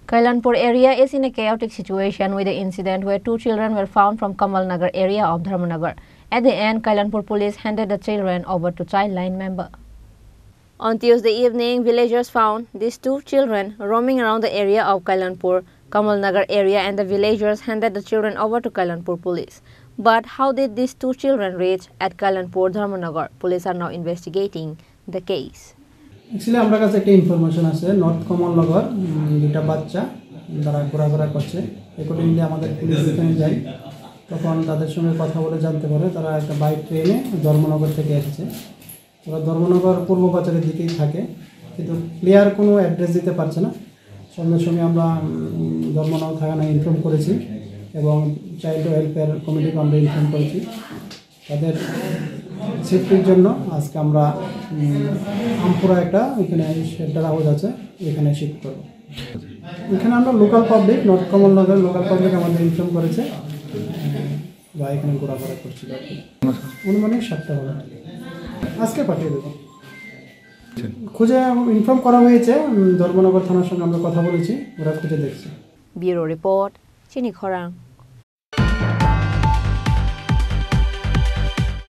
Kailanpur area is in a chaotic situation with the incident where 2 children were found from Kamal Nagar area of Dharmanagar. At the end, Kailanpur police handed the children over to Childline member. On Tuesday evening, villagers found these 2 children roaming around the area of Kailanpur, Kamal Nagar area, and the villagers handed the children over to Kailanpur police. But how did these 2 children reach at Kailanpur, Dharmanagar? Police are now investigating the case. Actually, আমরা কাছে একটা information আছে north Kamalnagar দুটা বাচ্চা তারা ঘোরাঘোরা করছে accordingly আমাদের police এখানে যায় তখন তাদের সঙ্গে কথা বলে জানতে পারে তারা একটা বাইক ট্রেনে ধর্মনগর থেকে এসেছে তারা ধর্মনগর পূর্ব বাজারের দিকেই থাকে কিন্তু ক্লিয়ার কোনো অ্যাড্রেস দিতে পারছে না সঙ্গে সঙ্গে আমরা ধর্মনগর থানায় ইনফর্ম করেছি এবং চাইল্ড ওয়েলফেয়ার কমিটিকে আমরা ইনফর্ম করেছি তাদের সেফটির জন্য আজকে আমরা আমপুরা একটা এখানে শেল্টার হাউস আছে এখানে শিফট করব এখানে আমরা local public north Kamalnagar local public আমাদের ইনফর্ম করেছে বা এখানে ঘোরাফেরা করছিল অনুমানিক 7টা হবে আজকে পাঠিয়ে দেবো খুঁজে ইনফর্ম করা হয়েছে ধর্মনগর থানার সঙ্গে আমরা কথা বলেছি ওরা খুঁজে দেখছে ব্যুরো রিপোর্ট চিনি খরাং।